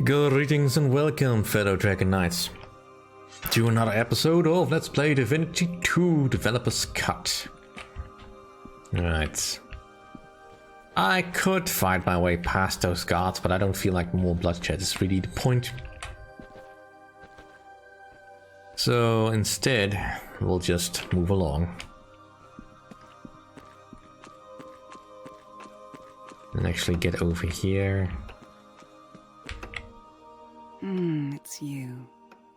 Greetings and welcome, fellow Dragon Knights, to another episode of Let's Play Divinity 2 Developer's Cut. Right. I could fight my way past those guards, but I don't feel like more bloodshed is really the point. So instead, we'll just move along. And actually get over here. It's you.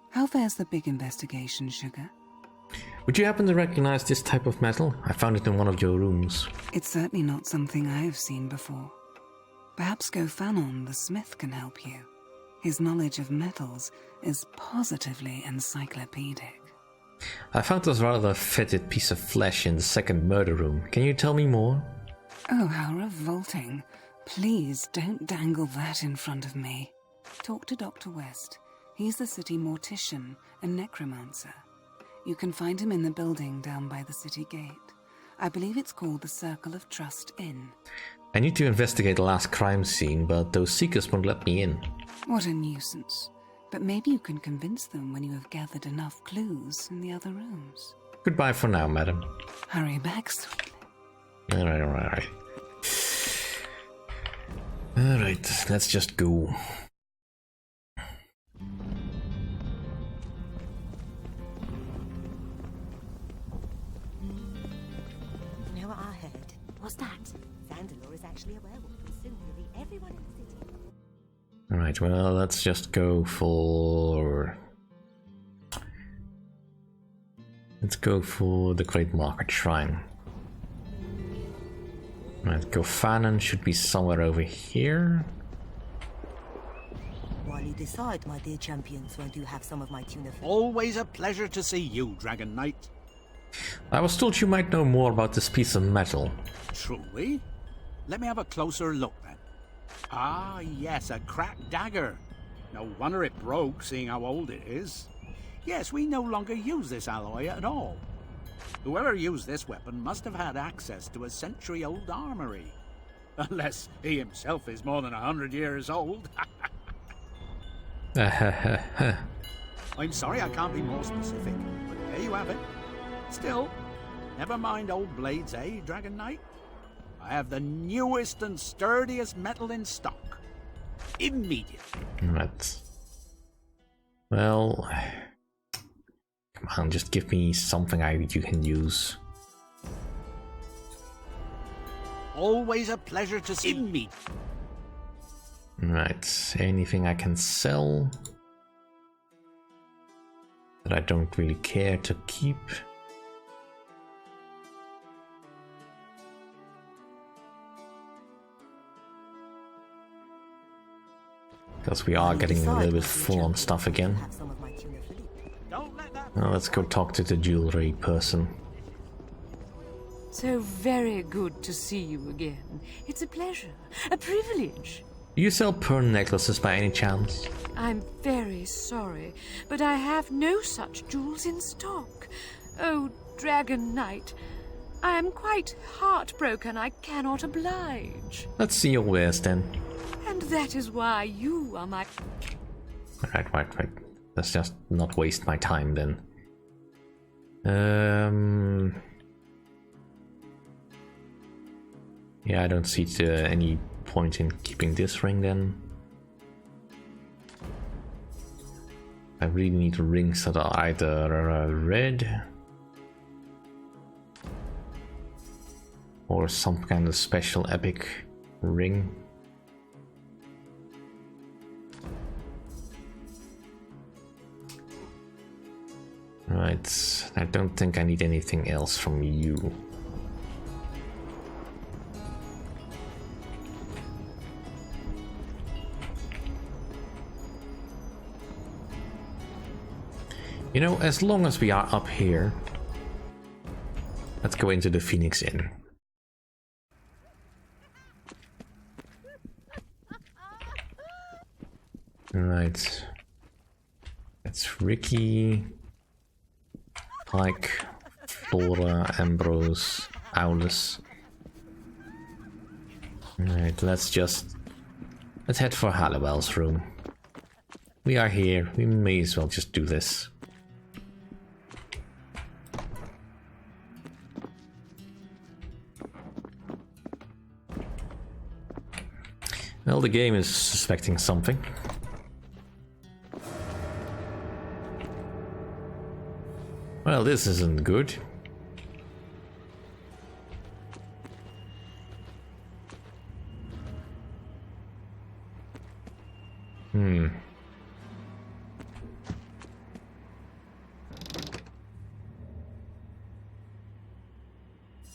How fares the big investigation, Sugar? Would you happen to recognize this type of metal? I found it in one of your rooms. It's certainly not something I have seen before. Perhaps Gofanon, the smith, can help you. His knowledge of metals is positively encyclopedic. I found this rather fetid piece of flesh in the second murder room. Can you tell me more? Oh, how revolting. Please don't dangle that in front of me. Talk to Dr. West. He's the city mortician and necromancer. You can find him in the building down by the city gate. I believe it's called the Circle of Trust Inn. I need to investigate the last crime scene, but those seekers won't let me in. What a nuisance. But maybe you can convince them when you have gathered enough clues in the other rooms. Goodbye for now, madam. Hurry back, sweetly. Alright. Alright, let's just go. You know what I heard? What's that? Sandalore is actually a werewolf and soon he'll eat everyone in the city. Alright, well, let's just go for... Let's go for the Great Market Shrine. Right, Gofanon should be somewhere over here. While you decide, my dear champions, won't you have some of my tuna fish? Always a pleasure to see you, Dragon Knight. I was told you might know more about this piece of metal. Truly? Let me have a closer look then. Ah, yes, a cracked dagger. No wonder it broke, seeing how old it is. Yes, we no longer use this alloy at all. Whoever used this weapon must have had access to a century-old armory. Unless he himself is more than 100 years old. I'm sorry I can't be more specific, but there you have it. Still, never mind old blades, eh, Dragon Knight? I have the newest and sturdiest metal in stock. Immediately. Right. Well... Come on, just give me something you can use. Always a pleasure to see me. Right, anything I can sell that I don't really care to keep. Because we are getting a little bit full on stuff again. Now let's go talk to the jewelry person. So very good to see you again. It's a pleasure, a privilege. Do you sell pearl necklaces by any chance? I'm very sorry, but I have no such jewels in stock. Oh, Dragon Knight, I am quite heartbroken I cannot oblige. Let's see your wares then. And that is why you are my... Right. Let's just not waste my time then. Yeah, I don't see any point in keeping this ring then. I really need rings that are either red or some kind of special epic ring. Right, I don't think I need anything else from you. You know, as long as we are up here, let's go into the Phoenix Inn. Right, that's Ricky. Pike, Flora, Ambrose, Aulus. Alright, let's head for Halliwell's room. We are here. We may as well just do this. Well, the game is suspecting something. Well, this isn't good.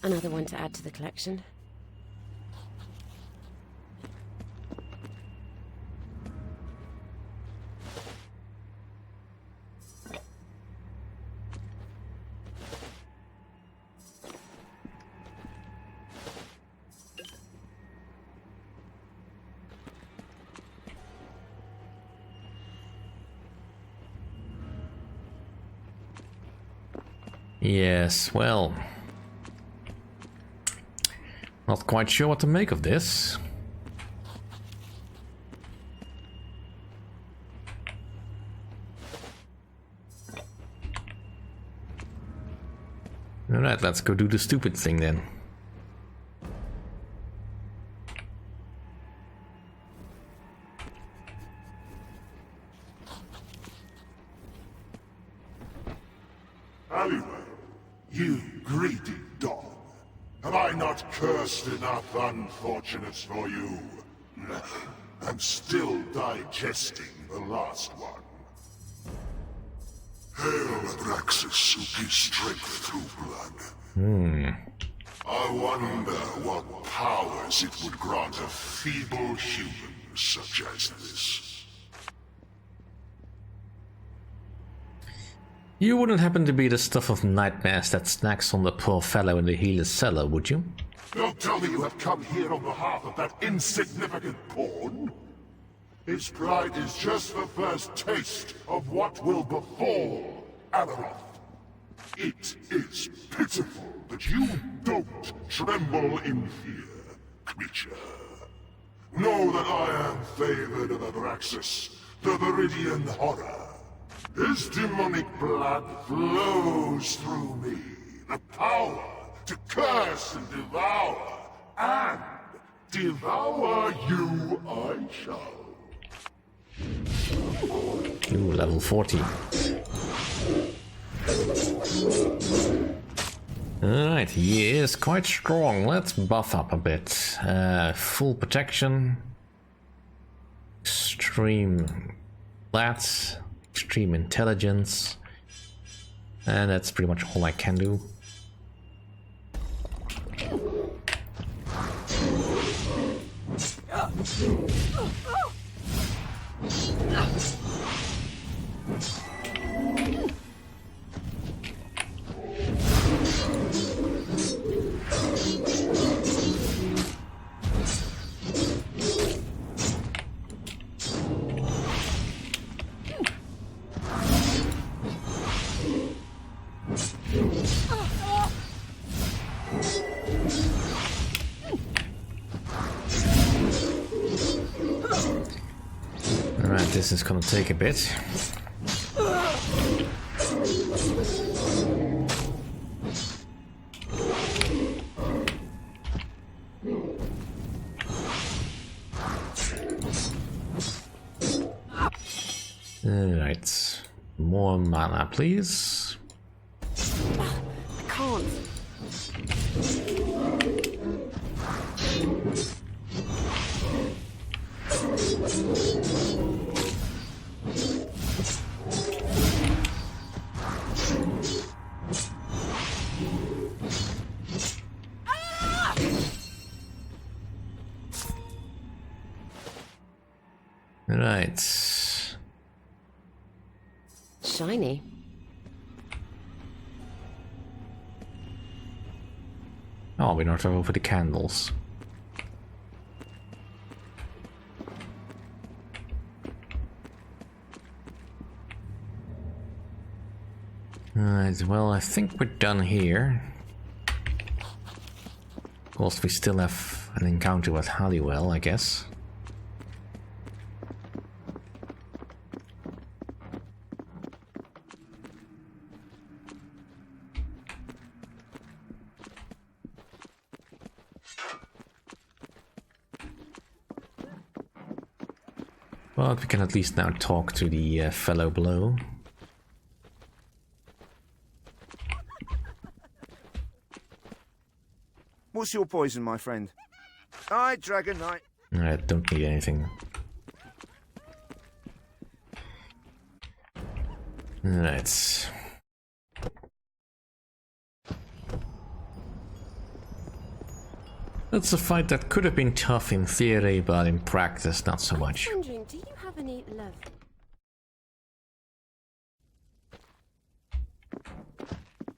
Another one to add to the collection. Yes, well, not quite sure what to make of this. Alright, let's go do the stupid thing then. Halliwell, you greedy dog. Have I not cursed enough unfortunates for you? I'm still digesting the last one. Hail Abraxas, who gives strength through blood. I wonder what powers it would grant a feeble human such as this. You wouldn't happen to be the stuff of nightmares that snacks on the poor fellow in the healer's cellar, would you? Don't tell me you have come here on behalf of that insignificant pawn. His pride is just the first taste of what will befall Amaroth. It is pitiful that you don't tremble in fear, creature. Know that I am favored of Abraxas, the Viridian horror. His demonic blood flows through me, the power to curse and devour you I shall. Ooh, level 40. Alright, he is quite strong. Let's buff up a bit. Full protection. Extreme flats. Extreme intelligence. And that's pretty much all I can do. Alright, this is gonna take a bit. Alright, more mana, please. I can't. Right. Shiny. Oh, we're not over the candles. Alright, well, I think we're done here. Of course, we still have an encounter with Halliwell, I guess. But we can at least now talk to the fellow below. What's your poison, my friend? Aye, Dragon Knight. I don't need anything. Right. That's a fight that could have been tough in theory, but in practice not so much. I'm wondering, do you have any love?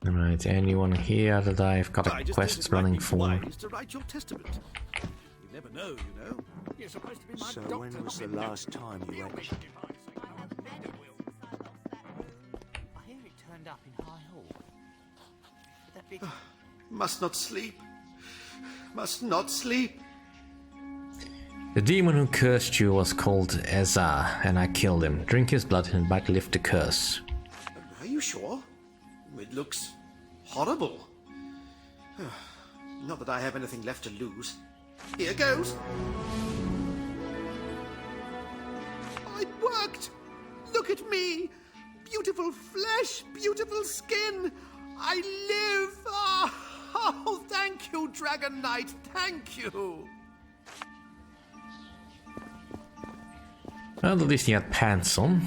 Alright, anyone here that I've got a quest running for? To write your testament. You never know, you know. You're supposed to be my So doctor, when was not the my last time you went? I hear it turned up in High Hall. With that big... Must not sleep. Must not sleep. The demon who cursed you was called Ezra, and I killed him. Drink his blood and it might lift the curse. Are you sure? It looks horrible. Not that I have anything left to lose. Here goes. It worked! Look at me! Beautiful flesh, beautiful skin! I live! Oh, thank you, Dragon Knight, thank you! Well, at least he had pants on.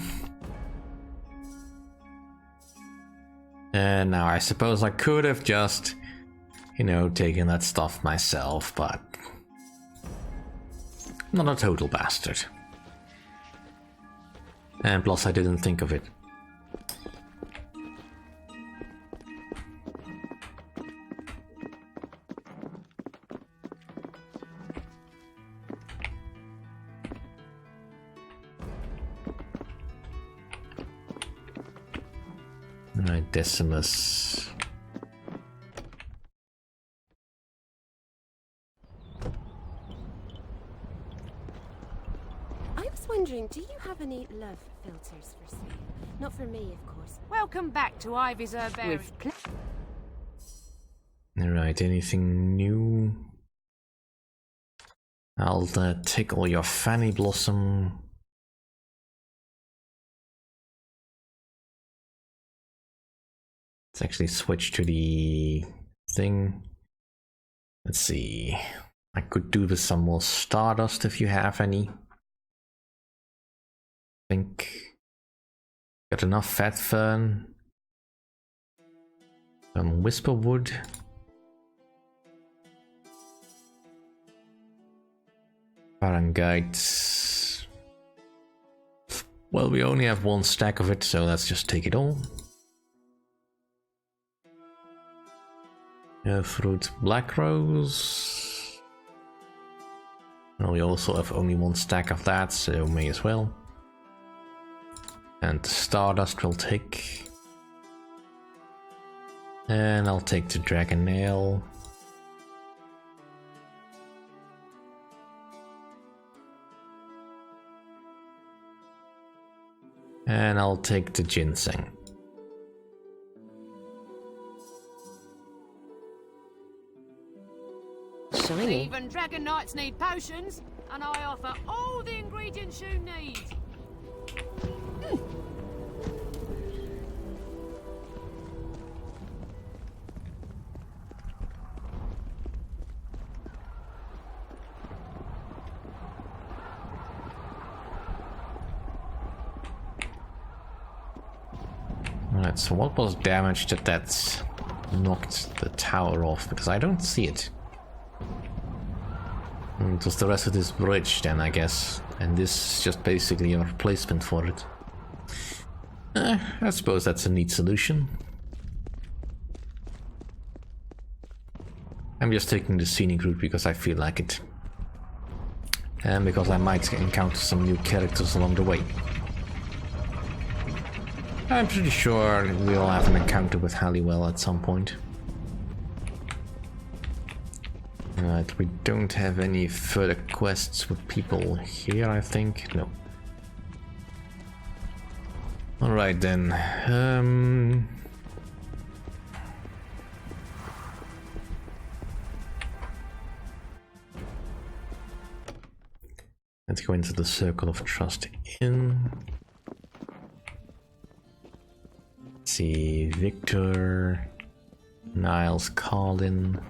And now I suppose I could have just, you know, taken that stuff myself, but I'm not a total bastard. And plus I didn't think of it. Alright, Decimus. I was wondering, do you have any love filters for sale? Not for me, of course. Welcome back to Ivy's Herbarium. Alright, anything new? I'll tickle your fanny blossom. Let's actually switch to the thing. Let's see. I could do with some more stardust if you have any. Think. Got enough fat fern. Some whisperwood. Parangite. Well, we only have one stack of it, so let's just take it all. Fruit black rose. Well, we also have only one stack of that, so may as well. And the stardust will take. And I'll take the dragon nail. And I'll take the ginseng. Shiny. Even Dragon Knights need potions, and I offer all the ingredients you need. Alright, so what was damage that knocked the tower off? Because I don't see it. It was the rest of this bridge then, I guess. And this is just basically a replacement for it. I suppose that's a neat solution. I'm just taking the scenic route because I feel like it. And because I might encounter some new characters along the way. I'm pretty sure we'll have an encounter with Halliwell at some point. Alright, we don't have any further quests with people here, I think. No. Alright then. Let's go into the Circle of Trust Inn. Let's see, Victor, Niles, Colin.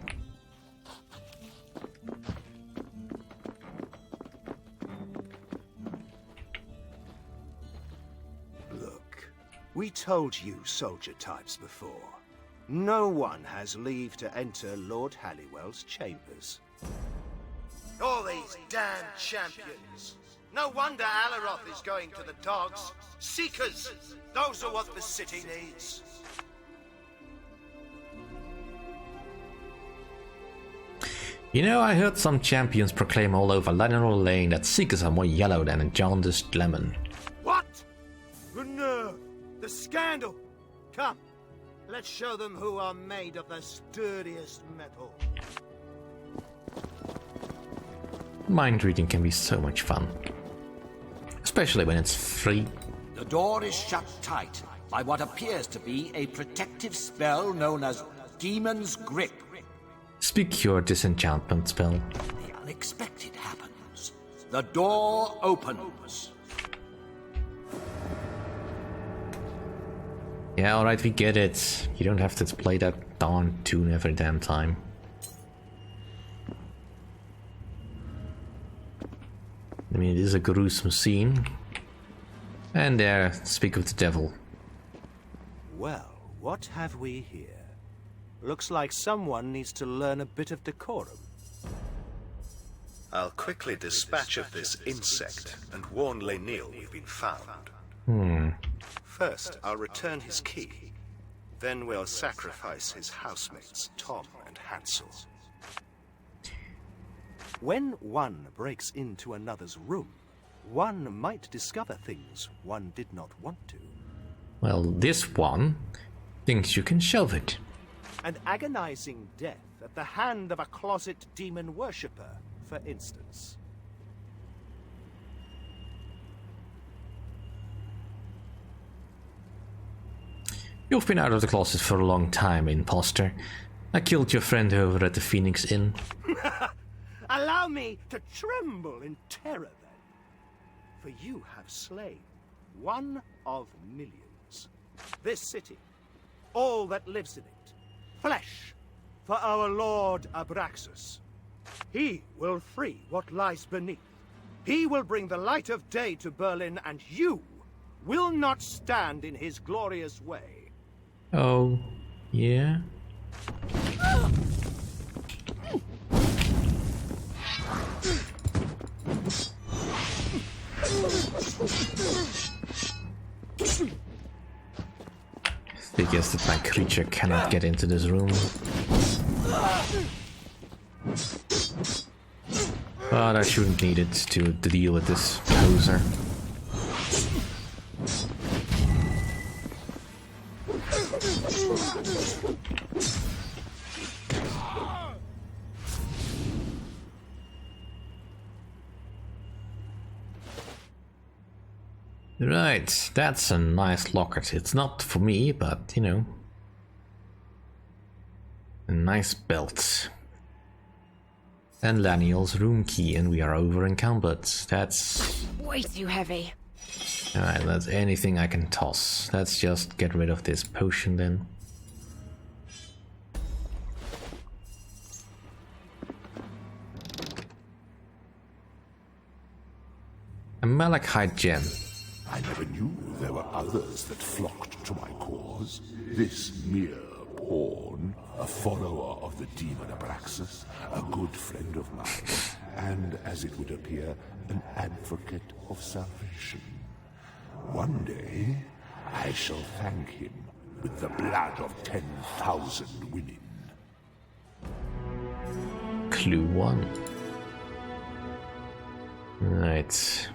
Look, we told you soldier types before. No one has leave to enter Lord Halliwell's chambers. All these damn champions. No wonder Alaroth is going to the dogs. Seekers! Those are what the city needs. You know, I heard some champions proclaim all over Larian Lane that Seekers are more yellow than a jaundiced lemon. What? The nerve! The scandal! Come, let's show them who are made of the sturdiest metal. Mind reading can be so much fun. Especially when it's free. The door is shut tight by what appears to be a protective spell known as Demon's Grip. Speak your disenchantment spell. The unexpected happens. The door opens. Yeah, alright, we get it. You don't have to play that darn tune every damn time. I mean, it is a gruesome scene. And there, speak of the devil. Well, what have we here? Looks like someone needs to learn a bit of decorum. I'll quickly dispatch of this insect and warn Lenil we've been found. First, I'll return his key. Then we'll sacrifice his housemates, Tom and Hansel. When one breaks into another's room, one might discover things one did not want to. Well, this one thinks you can shelve it. An agonizing death at the hand of a closet demon worshipper, for instance. You've been out of the closet for a long time, imposter. I killed your friend over at the Phoenix Inn. Allow me to tremble in terror, then. For you have slain one of millions. This city, all that lives in it, flesh for our Lord Abraxas. He will free what lies beneath. He will bring the light of day to Berlin, and you will not stand in his glorious way. Oh, yeah? Figures that my creature cannot get into this room. But I shouldn't need it to deal with this poser. Right, that's a nice locket. It's not for me, but, you know. A nice belt. And Laniel's room key, and we are over encumbered. That's... way too heavy. Alright, that's anything I can toss. Let's just get rid of this potion then. A malachite gem. I never knew there were others that flocked to my cause. This mere pawn, a follower of the demon Abraxas, a good friend of mine, and, as it would appear, an advocate of salvation. One day, I shall thank him with the blood of 10,000 women. Clue 1. Right.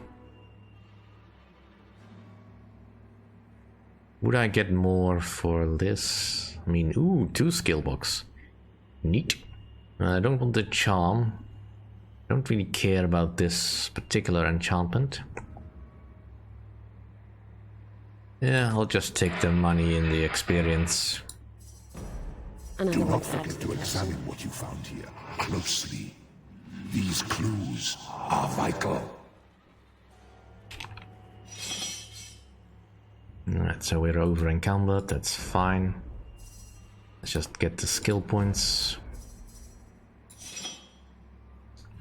Would I get more for this? I mean, ooh, 2 skill books. Neat. I don't want the charm. I don't really care about this particular enchantment. Yeah, I'll just take the money and the experience. Do not forget to examine what you found here closely. These clues are vital. Alright, so we're over encumbered, that's fine. Let's just get the skill points.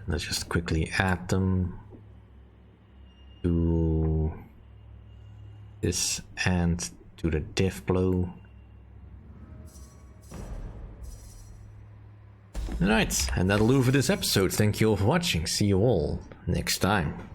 Let's just quickly add them to this and to the div blow. Alright, and that'll do for this episode. Thank you all for watching. See you all next time.